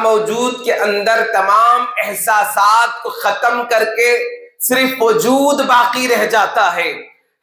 موجود کے اندر تمام احساسات کو ختم کر کے صرف وجود باقی رہ جاتا ہے۔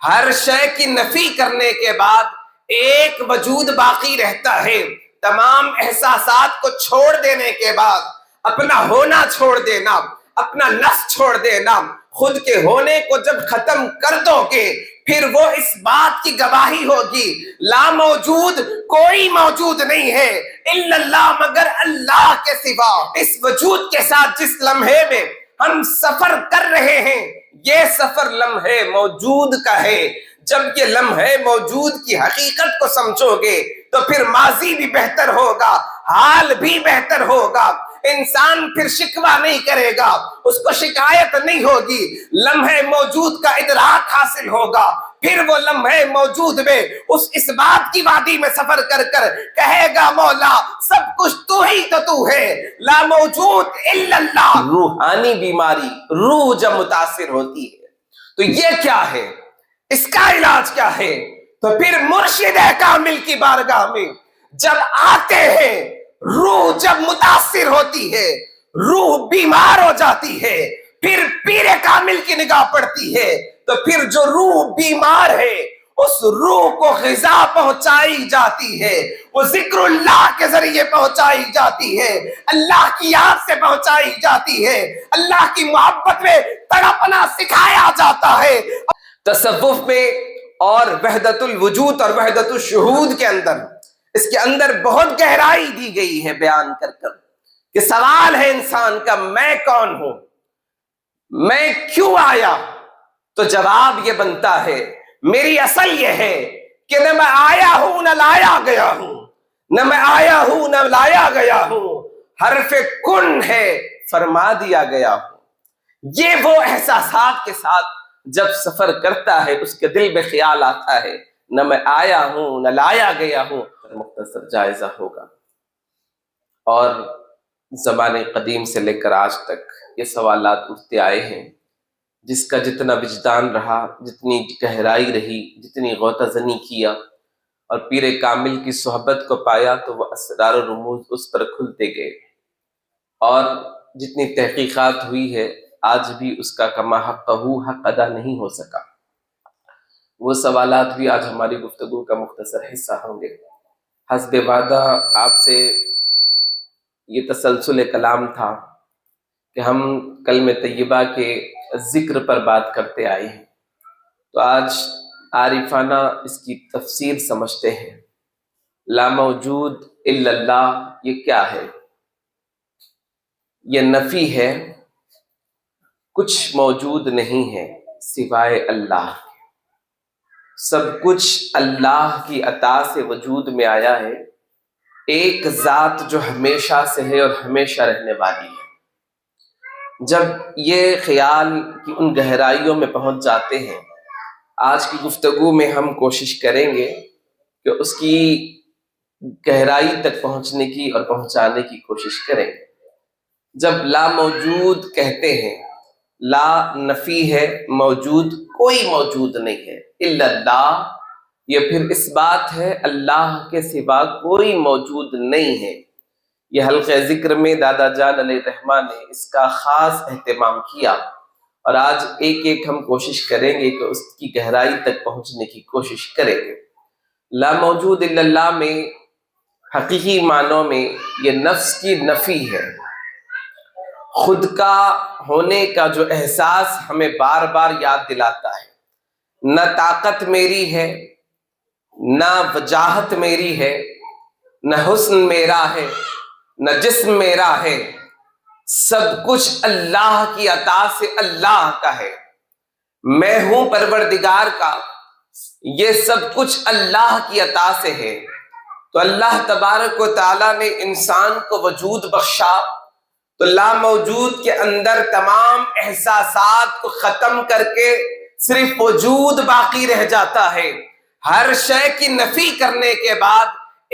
ہر شے کی نفی کرنے کے بعد ایک وجود باقی رہتا ہے۔ تمام احساسات کو چھوڑ دینے کے بعد اپنا ہونا چھوڑ دینا، اپنا نفس چھوڑ دینا، خود کے ہونے کو جب ختم کر دو گے پھر وہ اس بات کی گواہی ہوگی لا موجود کوئی موجود نہیں ہے الا اللہ مگر اللہ کے سوا۔ اس وجود کے ساتھ جس لمحے میں ہم سفر کر رہے ہیں یہ سفر لمحے موجود کا ہے۔ جب یہ لمحے موجود کی حقیقت کو سمجھو گے تو پھر ماضی بھی بہتر ہوگا، حال بھی بہتر ہوگا۔ انسان پھر شکوہ نہیں کرے گا، اس کو شکایت نہیں ہوگی، لمحے موجود کا ادراک حاصل ہوگا۔ پھر وہ لمحے موجود میں اس بات کی وادی میں سفر کر کر کہے گا مولا سب کچھ تو ہی تو ہے، لا موجود الا اللہ۔ روحانی بیماری روح جب متاثر ہوتی ہے تو یہ کیا ہے، اس کا علاج کیا ہے؟ تو پھر مرشد کامل کی بارگاہ میں جب آتے ہیں، روح جب متاثر ہوتی ہے، روح بیمار ہو جاتی ہے، پھر پیر کامل کی نگاہ پڑتی ہے تو پھر جو روح بیمار ہے اس روح کو غذا پہنچائی جاتی ہے، وہ ذکر اللہ کے ذریعے پہنچائی جاتی ہے، اللہ کی یاد سے پہنچائی جاتی ہے، اللہ کی محبت میں تڑپنا سکھایا جاتا ہے۔ تصوف میں اور وحدت الوجود اور وحدت الشہود کے اندر اس کے اندر بہت گہرائی دی گئی ہے بیان کر کر کہ سوال ہے انسان کا میں کون ہوں، میں کیوں آیا؟ تو جواب یہ بنتا ہے میری اصل یہ ہے کہ نہ میں آیا ہوں نہ لایا گیا ہوں، نہ میں آیا ہوں نہ لایا گیا ہوں، حرف کن ہے فرما دیا گیا ہوں۔ یہ وہ احساسات کے ساتھ جب سفر کرتا ہے اس کے دل میں خیال آتا ہے نہ میں آیا ہوں نہ لایا گیا ہوں۔ مختصر جائزہ ہوگا، اور زمانے قدیم سے لے کر آج تک یہ سوالات اٹھتے آئے ہیں، جس کا جتنا وجدان رہا، جتنی گہرائی رہی، جتنی غوطہ زنی کیا اور پیر کامل کی صحبت کو پایا تو وہ اسرار و رموز اس پر کھلتے گئے، اور جتنی تحقیقات ہوئی ہے آج بھی اس کا کما حق حق ادا نہیں ہو سکا۔ وہ سوالات بھی آج ہماری گفتگو کا مختصر حصہ ہوں گے۔ حسب وعدہ آپ سے یہ تسلسل کلام تھا کہ ہم کلمہ طیبہ کے ذکر پر بات کرتے آئے ہیں، تو آج عارفانہ اس کی تفسیر سمجھتے ہیں۔ لا موجود الا اللہ یہ کیا ہے؟ یہ نفی ہے، کچھ موجود نہیں ہے سوائے اللہ کے، سب کچھ اللہ کی عطا سے وجود میں آیا ہے، ایک ذات جو ہمیشہ سے ہے اور ہمیشہ رہنے والی ہے۔ جب یہ خیال کی ان گہرائیوں میں پہنچ جاتے ہیں، آج کی گفتگو میں ہم کوشش کریں گے کہ اس کی گہرائی تک پہنچنے کی اور پہنچانے کی کوشش کریں۔ جب لا موجود کہتے ہیں، لا نفی ہے، موجود کوئی موجود نہیں ہے، الا اللہ یہ پھر اس بات ہے اللہ کے سوا کوئی موجود نہیں ہے۔ یہ حلقہ ذکر میں دادا جان علیہ الرحمٰن نے اس کا خاص اہتمام کیا، اور آج ایک ایک ہم کوشش کریں گے کہ اس کی گہرائی تک پہنچنے کی کوشش کریں گے۔ لا موجود الا اللہ میں حقیقی معنوں میں یہ نفس کی نفی ہے، خود کا ہونے کا جو احساس ہمیں بار بار یاد دلاتا ہے، نہ طاقت میری ہے، نہ وجاہت میری ہے، نہ حسن میرا ہے، نہ جسم میرا ہے، سب کچھ اللہ کی عطا سے اللہ کا ہے۔ میں ہوں پروردگار کا، یہ سب کچھ اللہ کی عطا سے ہے۔ تو اللہ تبارک و تعالیٰ نے انسان کو وجود بخشا تو لا موجود کے اندر تمام احساسات کو ختم کر کے صرف وجود باقی رہ جاتا ہے۔ ہر شے کی نفی کرنے کے بعد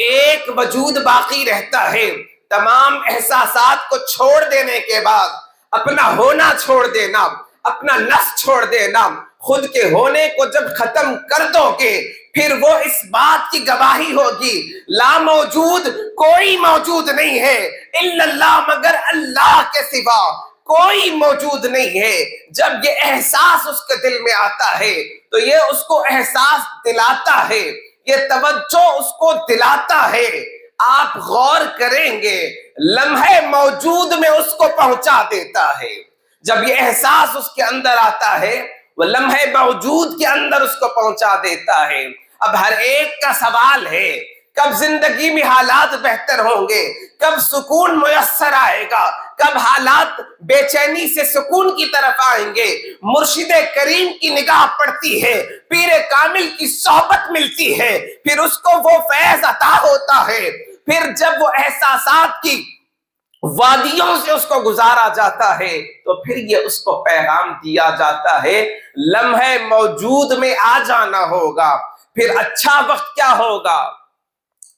ایک وجود باقی رہتا ہے۔ تمام احساسات کو چھوڑ دینے کے بعد اپنا ہونا چھوڑ دینا، اپنا نفس چھوڑ دینا، خود کے ہونے کو جب ختم کر دو گے پھر وہ اس بات کی گواہی ہوگی لا موجود کوئی موجود نہیں ہے الا اللہ مگر اللہ کے سوا کوئی موجود نہیں ہے۔ جب یہ احساس اس کے دل میں آتا ہے تو یہ اس کو احساس دلاتا ہے، یہ توجہ اس کو دلاتا ہے۔ آپ غور کریں گے لمحے موجود میں اس کو پہنچا دیتا ہے۔ جب یہ احساس اس کے اندر آتا ہے وہ لمحے موجود کے اندر اس کو پہنچا دیتا ہے۔ اب ہر ایک کا سوال ہے کب زندگی میں حالات بہتر ہوں گے، کب سکون میسر آئے گا، کب حالات بے چینی سے سکون کی طرف آئیں گے۔ مرشد کریم کی نگاہ پڑتی ہے، پیر کامل کی صحبت ملتی ہے، پھر اس کو وہ فیض عطا ہوتا ہے۔ پھر جب وہ احساسات کی وادیوں سے اس کو گزارا جاتا ہے تو پھر یہ اس کو پیغام دیا جاتا ہے لمحے موجود میں آ جانا ہوگا۔ پھر اچھا وقت کیا ہوگا؟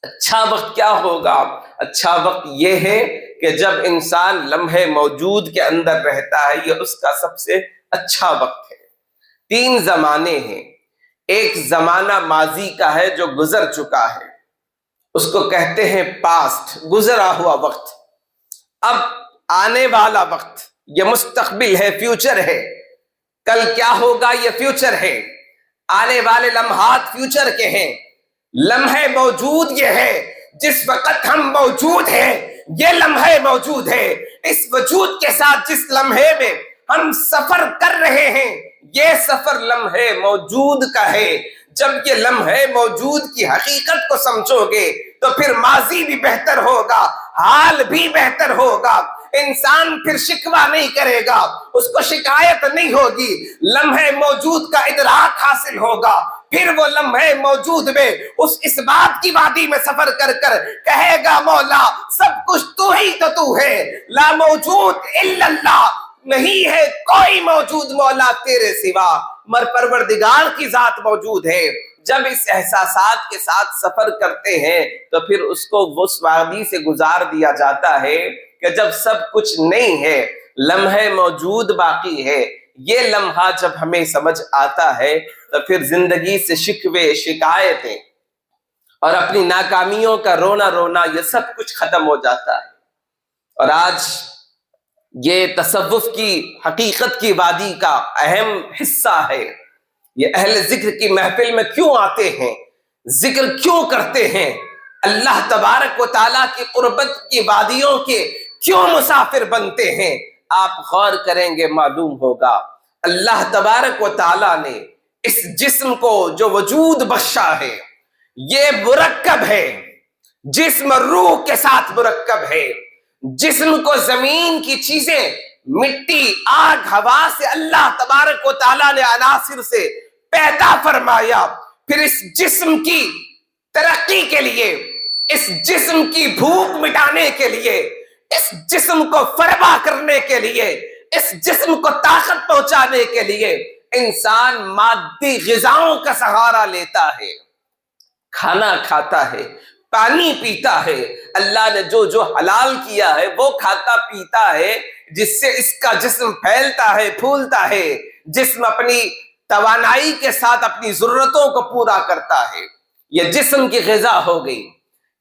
اچھا وقت کیا ہوگا؟ اچھا وقت یہ ہے کہ جب انسان لمحے موجود کے اندر رہتا ہے، یہ اس کا سب سے اچھا وقت ہے۔ تین زمانے ہیں، ایک زمانہ ماضی کا ہے جو گزر چکا ہے، اس کو کہتے ہیں پاسٹ، گزرا ہوا وقت۔ اب آنے والا وقت یہ مستقبل ہے، فیوچر ہے۔ کل کیا ہوگا یہ فیوچر ہے، آنے والے لمحات فیوچر کے ہیں۔ لمحے موجود یہ ہے جس وقت ہم موجود ہیں، یہ لمحے موجود ہے۔ اس وجود کے ساتھ جس لمحے میں ہم سفر کر رہے ہیں یہ سفر لمحے موجود کا ہے۔ جب یہ لمحے موجود کی حقیقت کو سمجھو گے تو پھر ماضی بھی بہتر ہوگا، حال بھی بہتر ہوگا۔ انسان پھر شکوہ نہیں کرے گا، اس کو شکایت نہیں ہوگی، لمحے موجود کا ادراک حاصل ہوگا۔ پھر وہ لمحے موجود میں اس بات کی وادی میں سفر کر کر کہے گا مولا سب کچھ تو ہی تو ہے، لا موجود الا اللہ، نہیں ہے کوئی موجود مولا تیرے سوا، مر پروردگار کی ذات موجود ہے۔ جب اس احساسات کے ساتھ سفر کرتے ہیں تو پھر اس کو اس وادی سے گزار دیا جاتا ہے کہ جب سب کچھ نہیں ہے، لمحے موجود باقی ہے۔ یہ لمحہ جب ہمیں سمجھ آتا ہے تو پھر زندگی سے شکوے، شکایتیں اور اپنی ناکامیوں کا رونا یہ سب کچھ ختم ہو جاتا ہے۔ اور آج یہ تصوف کی حقیقت کی وادی کا اہم حصہ ہے۔ یہ اہل ذکر کی محفل میں کیوں آتے ہیں، ذکر کیوں کرتے ہیں، اللہ تبارک و تعالیٰ کی قربت کی وادیوں کے کیوں مسافر بنتے ہیں، آپ غور کریں گے معلوم ہوگا اللہ تبارک و تعالیٰ نے اس جسم کو جو وجود بخشا ہے یہ مرکب ہے، جسم روح کے ساتھ مرکب ہے۔ جسم کو زمین کی چیزیں، مٹی، آگ، ہوا سے اللہ تبارک و تعالیٰ نے عناصر سے پیدا فرمایا۔ پھر اس جسم کی ترقی کے لیے، اس جسم کی بھوک مٹانے کے لیے، اس جسم کو فربا کرنے کے لیے، اس جسم کو طاقت پہنچانے کے لیے انسان مادی غذاؤں کا سہارا لیتا ہے، کھانا کھاتا ہے، پانی پیتا ہے۔ اللہ نے جو حلال کیا ہے وہ کھاتا پیتا ہے، جس سے اس کا جسم پھیلتا ہے، پھولتا ہے، جسم اپنی توانائی کے ساتھ اپنی ضرورتوں کو پورا کرتا ہے۔ یہ جسم کی غذا ہو گئی،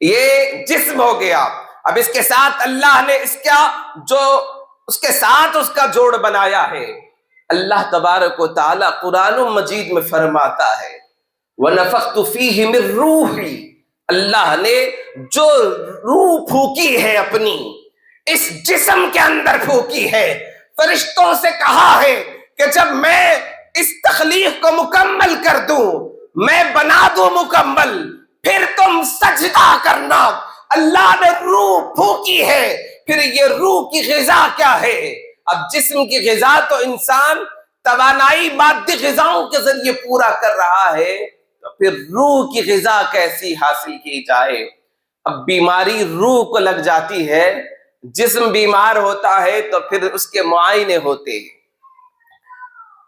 یہ جسم ہو گیا۔ اب اس کے ساتھ اللہ نے اس کے ساتھ اس کا جوڑ بنایا ہے۔ اللہ تبارک و تعالی قرآن مجید میں فرماتا ہے وَنَفَخْتُ فِيهِ مِن رُوحِي، اللہ نے جو روح پھونکی ہے اپنی اس جسم کے اندر پھونکی ہے۔ فرشتوں سے کہا ہے کہ جب میں اس تخلیق کو مکمل کر دوں، میں بنا دوں مکمل، پھر تم سجدہ کرنا۔ اللہ نے روح پھونکی ہے، پھر یہ روح کی غذا کیا ہے؟ اب جسم کی غذا تو انسان توانائی مادی غذاؤں کے ذریعے پورا کر رہا ہے، تو پھر روح کی غذا کیسی حاصل کی جائے؟ اب بیماری روح کو لگ جاتی ہے، جسم بیمار ہوتا ہے تو پھر اس کے معائنے ہوتے ہیں،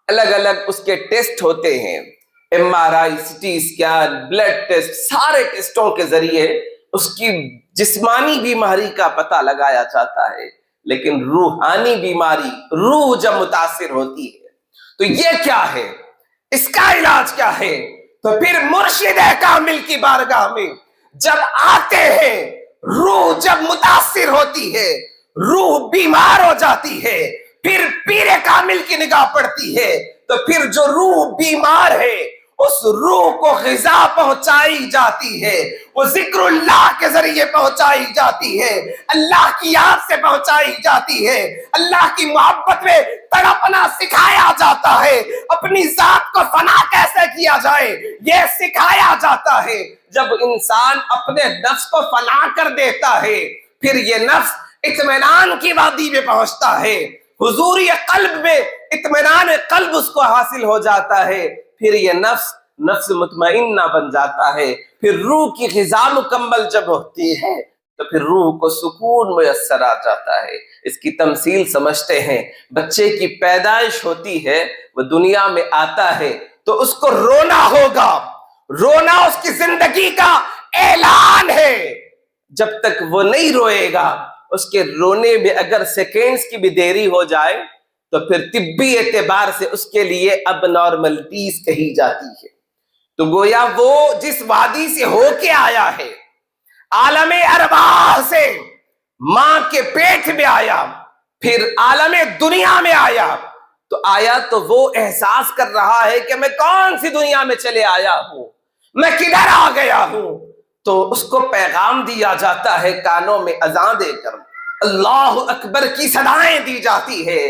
الگ الگ اس کے ٹیسٹ ہوتے ہیں، MRI، CT scan, blood test, سارے ٹیسٹوں کے ذریعے اس کی جسمانی بیماری کا پتہ لگایا جاتا ہے۔ لیکن روحانی بیماری، روح جب متاثر ہوتی ہے تو یہ کیا ہے، اس کا علاج کیا ہے؟ تو پھر مرشد کامل کی بارگاہ میں جب آتے ہیں، روح جب متاثر ہوتی ہے، روح بیمار ہو جاتی ہے، پھر پیر کامل کی نگاہ پڑتی ہے، تو پھر جو روح بیمار ہے اس روح کو غذا پہنچائی جاتی ہے، وہ ذکر اللہ کے ذریعے پہنچائی جاتی ہے، اللہ کی یاد سے پہنچائی جاتی ہے، اللہ کی محبت میں تڑپنا سکھایا جاتا ہے، اپنی ذات کو فنا کیسے کیا جائے یہ سکھایا جاتا ہے۔ جب انسان اپنے نفس کو فنا کر دیتا ہے، پھر یہ نفس اطمینان کی وادی میں پہنچتا ہے، حضوری قلب میں اطمینان قلب اس کو حاصل ہو جاتا ہے، پھر یہ نفس مطمئنہ بن جاتا ہے، پھر روح کی غذا مکمل جب ہوتی ہے تو پھر روح کو سکون میسر آ جاتا ہے۔ اس کی تمثیل سمجھتے ہیں، بچے کی پیدائش ہوتی ہے، وہ دنیا میں آتا ہے تو اس کو رونا ہوگا، رونا اس کی زندگی کا اعلان ہے۔ جب تک وہ نہیں روئے گا، اس کے رونے میں اگر سیکنڈز کی بھی دیری ہو جائے تو پھر طبی اعتبار سے اس کے لیے اب نارملٹیز کہی جاتی ہے۔ تو گویا وہ جس وادی سے ہو کے آیا ہے، عالم ارواح سے ماں کے پیٹ میں آیا، پھر عالم دنیا میں آیا، تو آیا تو وہ احساس کر رہا ہے کہ میں کون سی دنیا میں چلے آیا ہوں، میں کدھر آ گیا ہوں۔ تو اس کو پیغام دیا جاتا ہے، کانوں میں اذان دے کر اللہ اکبر کی صدائیں دی جاتی ہے،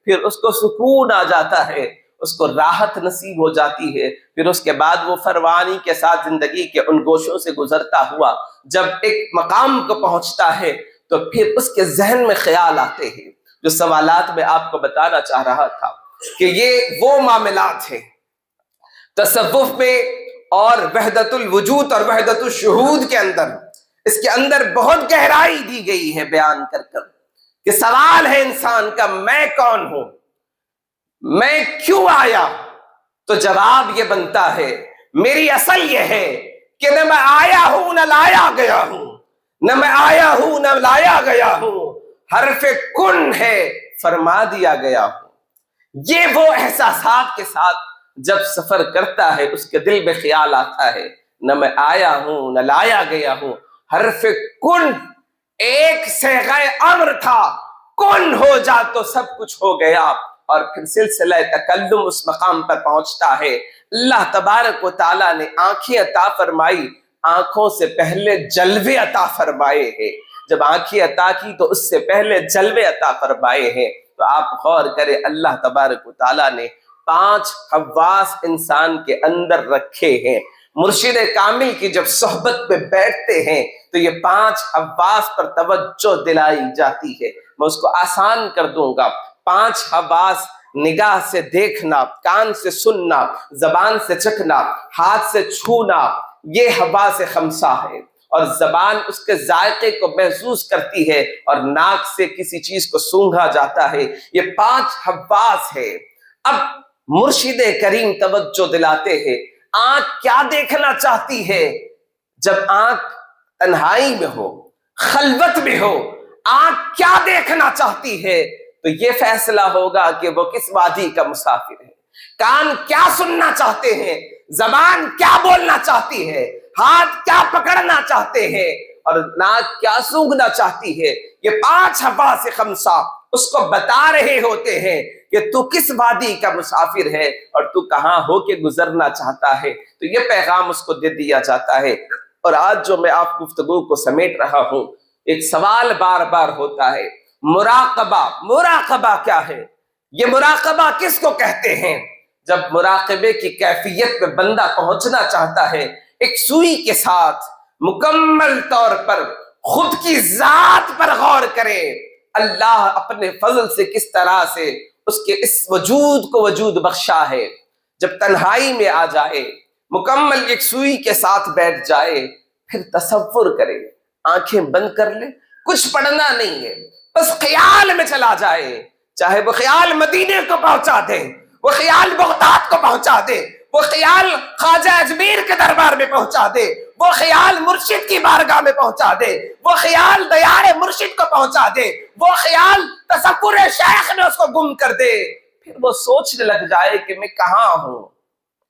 پھر اس کو سکون آ جاتا ہے، اس کو راحت نصیب ہو جاتی ہے، پھر اس کے بعد وہ فروانی کے ساتھ زندگی کے ان گوشوں سے گزرتا ہوا جب ایک مقام کو پہنچتا ہے تو پھر اس کے ذہن میں خیال آتے ہیں، جو سوالات میں آپ کو بتانا چاہ رہا تھا کہ یہ وہ معاملات ہیں تصوف میں اور وحدت الوجود اور وحدت الشہود کے اندر، اس کے اندر بہت گہرائی دی گئی ہے بیان کر کر کہ سوال ہے انسان کا، میں کون ہوں، میں کیوں آیا؟ تو جواب یہ بنتا ہے، میری اصل یہ ہے کہ نہ میں آیا ہوں نہ لایا گیا ہوں، نہ میں آیا ہوں نہ لایا گیا ہوں، حرف کن ہے فرما دیا گیا ہوں۔ یہ وہ احساسات کے ساتھ جب سفر کرتا ہے اس کے دل میں خیال آتا ہے، نہ میں آیا ہوں نہ لایا گیا ہوں، حرف کن ایک صیغہ امر تھا، کن ہو جا تو سب کچھ ہو گیا، اور پھر سلسلہ تکلم اس مقام پر پہنچتا ہے۔ اللہ تبارک و تعالیٰ نے آنکھیں عطا فرمائی، آنکھوں سے پہلے جلوے عطا فرمائے ہیں، جب آنکھیں عطا کی تو اس سے پہلے جلوے عطا فرمائے ہیں۔ تو آپ غور کریں، اللہ تبارک و تعالیٰ نے 5 حواس انسان کے اندر رکھے ہیں۔ مرشد کامل کی جب صحبت میں بیٹھتے ہیں تو یہ 5 حواس پر توجہ دلائی جاتی ہے۔ میں اس کو آسان کر دوں گا، 5 حواس: نگاہ سے دیکھنا، کان سے سننا، زبان سے چکھنا، ہاتھ سے چھونا، یہ حواس خمسہ ہے، اور زبان اس کے ذائقے کو محسوس کرتی ہے، اور ناک سے کسی چیز کو سونگھا جاتا ہے۔ یہ 5 حواس ہے۔ اب مرشد کریم توجہ دلاتے ہیں، آنکھ کیا دیکھنا چاہتی ہے؟ جب آنکھ تنہائی میں ہو، خلوت میں ہو، آنکھ کیا دیکھنا چاہتی ہے؟ تو یہ فیصلہ ہوگا کہ وہ کس وادی کا مسافر ہے۔ کان کیا سننا چاہتے ہیں، زبان کیا بولنا چاہتی ہے، ہاتھ کیا پکڑنا چاہتے ہیں، اور ناک کیا سونگھنا چاہتی ہے۔ یہ 5 حواس خمسہ اس کو بتا رہے ہوتے ہیں کہ تو کس وادی کا مسافر ہے اور تو کہاں ہو کے گزرنا چاہتا ہے۔ تو یہ پیغام اس کو دے دیا جاتا ہے۔ اور آج جو میں آپ گفتگو کو سمیٹ رہا ہوں، ایک سوال بار بار ہوتا ہے، مراقبہ۔ مراقبہ کیا ہے؟ یہ مراقبہ کس کو کہتے ہیں؟ جب مراقبے کی کیفیت میں بندہ پہنچنا چاہتا ہے، ایک سوئی کے ساتھ مکمل طور پر خود کی ذات پر غور کرے، اللہ اپنے فضل سے کس طرح سے اس کے اس وجود کو وجود بخشا ہے۔ جب تنہائی میں آ جائے، مکمل ایک سوئی کے ساتھ بیٹھ جائے، پھر تصور کرے، آنکھیں بند کر لے، کچھ پڑھنا نہیں ہے، بس خیال میں چلا جائے، چاہے وہ خیال مدینے کو پہنچا دے، وہ خیال بغداد کو پہنچا دے، وہ خیال خواجہ اجمیر کے دربار میں پہنچا دے، وہ خیال مرشد کی بارگاہ میں پہنچا دے، وہ خیال دیار مرشد کو پہنچا دے، وہ خیال تصور شیخ میں اس کو گم کر دے، پھر وہ سوچنے لگ جائے کہ میں کہاں ہوں،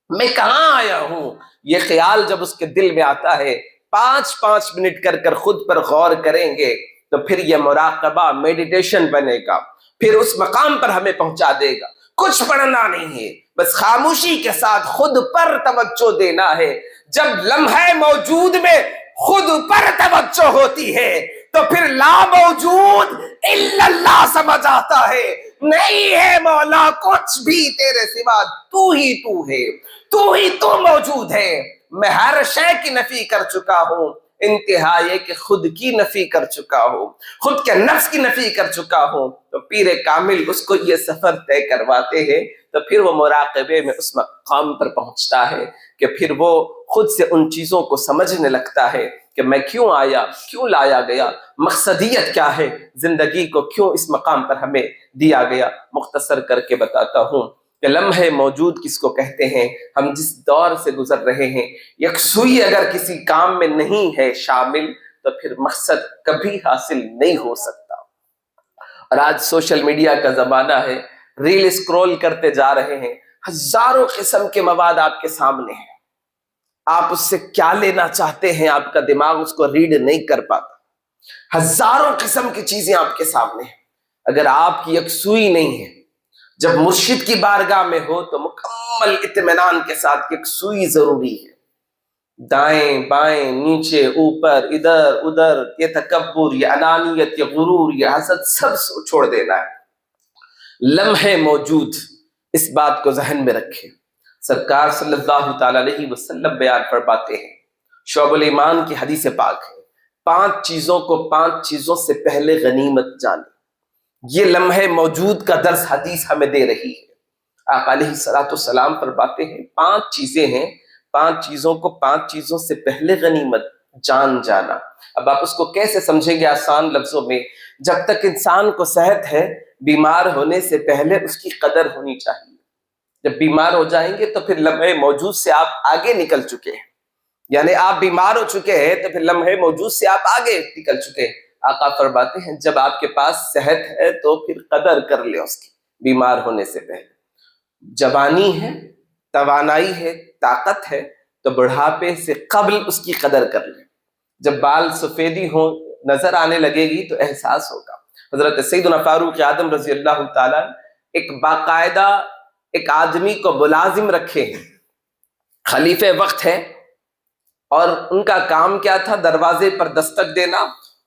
میں کہاں آیا ہوں؟ یہ خیال جب اس کے دل میں آتا ہے، 5 منٹ کر خود پر غور کریں گے تو پھر یہ مراقبہ میڈیٹیشن بنے گا، پھر اس مقام پر ہمیں پہنچا دے گا۔ کچھ پڑھنا نہیں ہے، بس خاموشی کے ساتھ خود پر توجہ دینا ہے۔ جب لمحہ موجود میں خود پر توجہ ہوتی ہے تو پھر لا موجود الا اللہ سمجھ آتا ہے، نہیں ہے مولا کچھ بھی تیرے سوا، تو ہی تو ہے، تو ہی تو موجود ہے۔ میں ہر شے کی نفی کر چکا ہوں، انتہا یہ کہ خود کی نفی کر چکا ہوں، خود کے نفس کی نفی کر چکا ہوں۔ تو پیر کامل اس کو یہ سفر طے کرواتے ہیں، تو پھر وہ مراقبے میں اس مقام پر پہنچتا ہے کہ پھر وہ خود سے ان چیزوں کو سمجھنے لگتا ہے کہ میں کیوں آیا، کیوں لایا گیا، مقصدیت کیا ہے، زندگی کو کیوں اس مقام پر ہمیں دیا گیا۔ مختصر کر کے بتاتا ہوں کہ لمحے موجود کس کو کہتے ہیں؟ ہم جس دور سے گزر رہے ہیں، یکسوئی اگر کسی کام میں نہیں ہے شامل تو پھر مقصد کبھی حاصل نہیں ہو سکتا۔ اور آج سوشل میڈیا کا زمانہ ہے، ریل اسکرول کرتے جا رہے ہیں، ہزاروں قسم کے مواد آپ کے سامنے ہیں، آپ اس سے کیا لینا چاہتے ہیں آپ کا دماغ اس کو ریڈ نہیں کر پاتا۔ ہزاروں قسم کی چیزیں آپ کے سامنے ہیں، اگر آپ کی یکسوئی نہیں ہے، جب مرشد کی بارگاہ میں ہو تو مکمل اطمینان کے ساتھ یکسوئی ضروری ہے۔ دائیں بائیں نیچے اوپر ادھر ادھر، یہ تکبر، یہ انانیت، یہ غرور، یہ حسد، سب چھوڑ دینا ہے۔ لمحے موجود، اس بات کو ذہن میں رکھیں۔ سرکار صلی اللہ تعالی علیہ وسلم بیان فرماتے ہیں، شعب الایمان کی حدیث پاک ہے، 5 چیزوں کو 5 چیزوں سے پہلے غنیمت جانے۔ یہ لمحے موجود کا درس حدیث ہمیں دے رہی ہے۔ آقا علیہ الصلوۃ والسلام فرماتے ہیں 5 چیزیں ہیں، 5 چیزوں کو 5 چیزوں سے پہلے غنیمت جان جانا۔ اب آپ اس کو کیسے سمجھیں گے؟ آسان لفظوں میں، جب تک انسان کو صحت ہے، بیمار ہونے سے پہلے اس کی قدر ہونی چاہیے۔ جب بیمار ہو جائیں گے تو پھر لمحے موجود سے آپ آگے نکل چکے ہیں، یعنی آپ بیمار ہو چکے ہیں تو پھر لمحے موجود سے آپ آگے نکل چکے ہیں۔ آقا فرماتے ہیں جب آپ کے پاس صحت ہے تو پھر قدر کر لیں اس کی، بیمار ہونے سے پہلے۔ جوانی ہے، توانائی ہے، طاقت ہے تو بڑھاپے سے قبل اس کی قدر کر لیں۔ جب بال سفیدی ہو نظر آنے لگے گی تو احساس ہوگا۔ حضرت سیدنا فاروق اعظم رضی اللہ تعالیٰ ایک باقاعدہ ایک آدمی کو ملازم رکھے ہیں، خلیفہ وقت ہے، اور ان کا کام کیا تھا؟ دروازے پر دستک دینا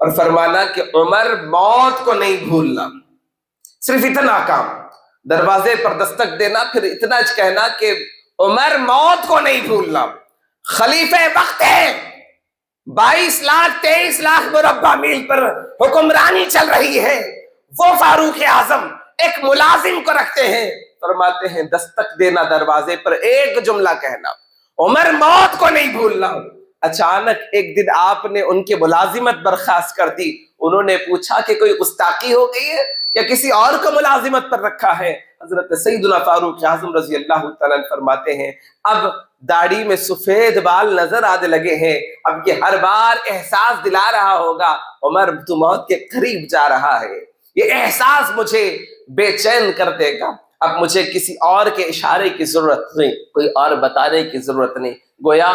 اور فرمانا کہ عمر موت کو نہیں بھولنا۔ صرف اتنا کام، دروازے پر دستک دینا، پھر اتنا کہنا کہ عمر موت کو نہیں بھولنا۔ خلیفہ وقت ہے، 22 لاکھ 23 لاکھ مربع میل پر حکمرانی چل رہی ہے، وہ فاروق اعظم ایک ملازم کو رکھتے ہیں، فرماتے ہیں دستک دینا دروازے پر، ایک جملہ کہنا، عمر موت کو نہیں بھولنا۔ اچانک ایک دن آپ نے ان کی ملازمت برخاست کر دی، انہوں نے پوچھا کہ کوئی گستاخی ہو گئی ہے یا کسی اور کو ملازمت پر رکھا ہے؟ حضرت سیدنا فاروق اعظم رضی اللہ تعالیٰ فرماتے ہیں اب داڑھی میں سفید بال نظر آنے لگے ہیں، اب یہ ہر بار احساس دلا رہا ہوگا عمر تو موت کے قریب جا رہا ہے، یہ احساس مجھے بے چین کر دے گا، اب مجھے کسی اور کے اشارے کی ضرورت نہیں، کوئی اور بتانے کی ضرورت نہیں۔ گویا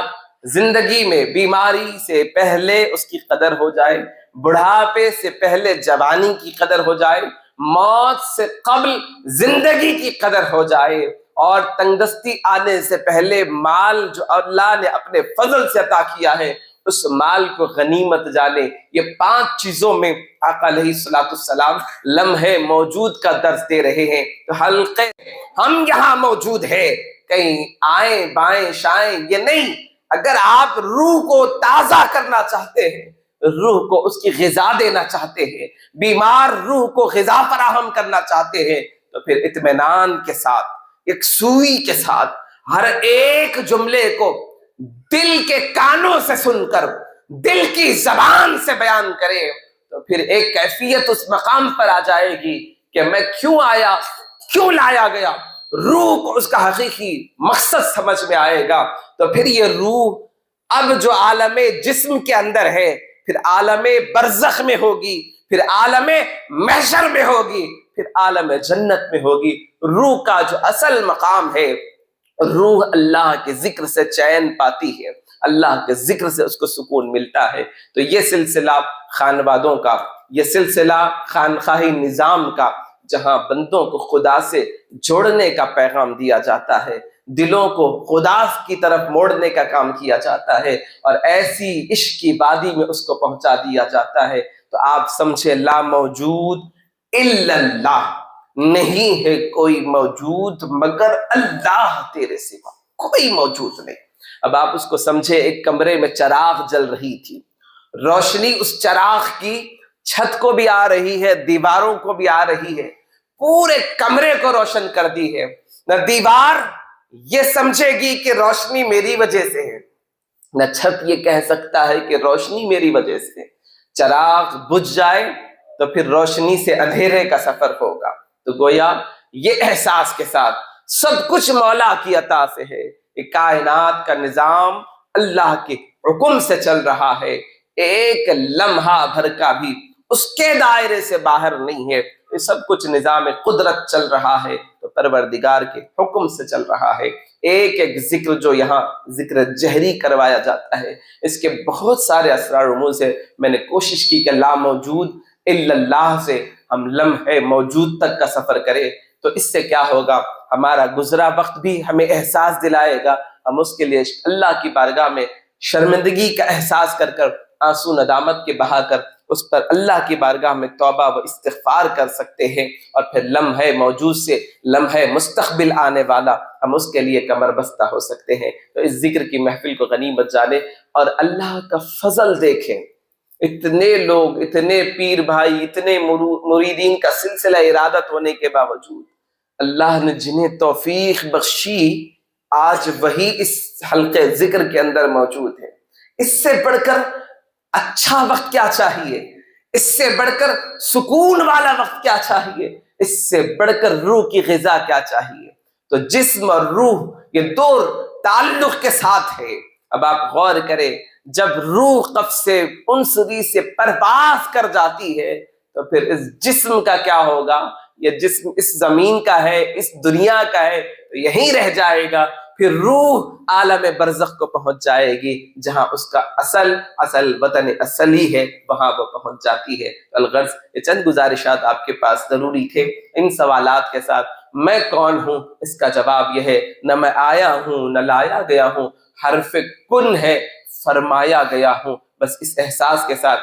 زندگی میں بیماری سے پہلے اس کی قدر ہو جائے، بڑھاپے سے پہلے جوانی کی قدر ہو جائے، موت سے قبل زندگی کی قدر ہو جائے، اور تنگدستی آنے سے پہلے مال جو اللہ نے اپنے فضل سے عطا کیا ہے اس مال کو غنیمت جانے۔ یہ 5 چیزوں میں آقا علیہ الصلوۃ والسلام لمحے موجود کا درس دے رہے ہیں۔ تو حلقے ہم یہاں موجود ہے، کہیں آئیں بائیں شائیں یہ نہیں۔ اگر آپ روح کو تازہ کرنا چاہتے ہیں، روح کو اس کی غذا دینا چاہتے ہیں، بیمار روح کو غذا فراہم کرنا چاہتے ہیں، تو پھر اطمینان کے ساتھ، یکسوئی کے ساتھ ہر ایک جملے کو دل کے کانوں سے سن کر دل کی زبان سے بیان کرے تو پھر ایک کیفیت اس مقام پر آ جائے گی کہ میں کیوں آیا، کیوں لایا گیا۔ روح کو اس کا حقیقی مقصد سمجھ میں آئے گا تو پھر یہ روح اب جو عالم جسم کے اندر ہے پھر عالم برزخ میں ہوگی، پھر عالم محشر میں ہوگی، پھر عالم جنت میں ہوگی۔ روح کا جو اصل مقام ہے روح اللہ کے ذکر سے چین پاتی ہے، اللہ کے ذکر سے اس کو سکون ملتا ہے۔ تو یہ سلسلہ خانوادوں کا، یہ سلسلہ خانقاہی نظام کا، جہاں بندوں کو خدا سے جوڑنے کا پیغام دیا جاتا ہے، دلوں کو خدا کی طرف موڑنے کا کام کیا جاتا ہے، اور ایسی عشق کی وادی میں اس کو پہنچا دیا جاتا ہے، تو آپ سمجھے لا موجود الا اللہ، نہیں ہے کوئی موجود مگر اللہ تیرے سوا، کوئی موجود نہیں۔ اب آپ اس کو سمجھے، ایک کمرے میں چراغ جل رہی تھی، روشنی اس چراغ کی چھت کو بھی آ رہی ہے، دیواروں کو بھی آ رہی ہے، پورے کمرے کو روشن کر دی ہے۔ نہ دیوار یہ سمجھے گی کہ روشنی میری وجہ سے ہے، نہ چھت یہ کہہ سکتا ہے کہ روشنی میری وجہ سے ہے۔ چراغ بجھ جائے تو پھر روشنی سے اندھیرے کا سفر ہوگا۔ تو گویا یہ احساس کے ساتھ سب کچھ مولا کی عطا سے ہے، یہ کائنات کا نظام اللہ کے حکم سے چل رہا ہے، ایک لمحہ بھر کا بھی اس کے دائرے سے باہر نہیں ہے، یہ سب کچھ نظام قدرت چل رہا ہے تو پروردگار کے حکم سے چل رہا ہے۔ ایک ایک ذکر جو یہاں ذکر جہری کروایا جاتا ہے، اس کے بہت سارے اسرار رموز سے میں نے کوشش کی کہ لا موجود الا اللہ سے ہم لمحے موجود تک کا سفر کریں، تو اس سے کیا ہوگا، ہمارا گزرا وقت بھی ہمیں احساس دلائے گا، ہم اس کے لیے اللہ کی بارگاہ میں شرمندگی کا احساس کر کر، آنسو ندامت کے بہا کر اس پر اللہ کی بارگاہ میں توبہ و استغفار کر سکتے ہیں، اور پھر لمحے موجود سے لمحے مستقبل آنے والا ہم اس کے لیے کمر بستہ ہو سکتے ہیں۔ تو اس ذکر کی محفل کو غنیمت جانے اور اللہ کا فضل دیکھیں، اتنے لوگ، اتنے پیر بھائی، اتنے مریدین کا سلسلہ ارادت ہونے کے باوجود اللہ نے جنہیں توفیق بخشی، آج وہی اس حلقے ذکر کے اندر موجود ہے۔ اس سے بڑھ کر اچھا وقت کیا چاہیے، اس سے بڑھ کر سکون والا وقت کیا چاہیے، اس سے بڑھ کر روح کی غذا کیا چاہیے۔ تو جسم اور روح یہ دو تعلق کے ساتھ ہے۔ اب آپ غور کریں، جب روح قبض سے انسری سے پرواز کر جاتی ہے تو پھر اس جسم کا کیا ہوگا؟ یہ جسم اس زمین کا ہے، اس دنیا کا ہے، تو یہیں رہ جائے گا، پھر روح عالم برزخ کو پہنچ جائے گی، جہاں اس کا اصل وطن اصلی ہے، وہاں وہ پہنچ جاتی ہے۔ الغرض یہ چند گزارشات آپ کے پاس ضروری تھے۔ ان سوالات کے ساتھ میں کون ہوں، اس کا جواب یہ ہے، نہ میں آیا ہوں نہ لایا گیا ہوں، حرف کن ہے فرمایا گیا ہوں۔ بس اس احساس کے ساتھ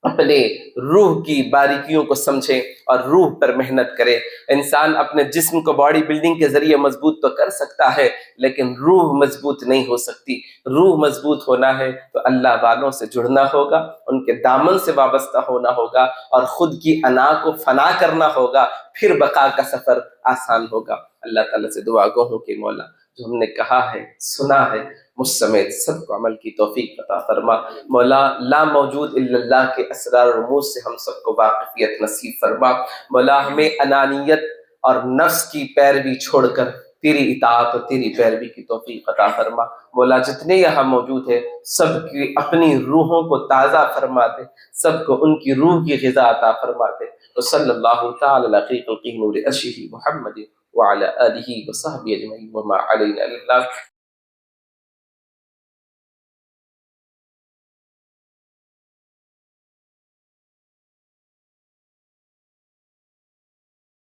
اپنے روح کی باریکیوں کو سمجھیں اور روح پر محنت کرے۔ انسان اپنے جسم کو باڈی بلڈنگ کے ذریعے مضبوط تو کر سکتا ہے، لیکن روح مضبوط نہیں ہو سکتی۔ روح مضبوط ہونا ہے تو اللہ والوں سے جڑنا ہوگا، ان کے دامن سے وابستہ ہونا ہوگا، اور خود کی انا کو فنا کرنا ہوگا، پھر بقا کا سفر آسان ہوگا۔ اللہ تعالیٰ سے دعا گو ہوں کہ مولا جو ہم نے کہا ہے، سنا ہے، مجھ سمیت سب کو عمل کی توفیق عطا فرما۔ مولا لا موجود الا اللہ کے اسرار رموز سے ہم سب کو واقفیت نصیب فرما۔ مولا ہمیں انانیت اور نفس کی پیروی چھوڑ کر تیری اطاعت اور تیری پیروی کی توفیق عطا فرما۔ مولا جتنے یہاں موجود ہیں سب کی اپنی روحوں کو تازہ فرما دے، سب کو ان کی روح کی غذا عطا فرما دے۔ وصلی اللہ تعالی علی خیر خلقہ نور عرشہ محمد وعلی آلہ وصحبہ اجمعین وما علینا الا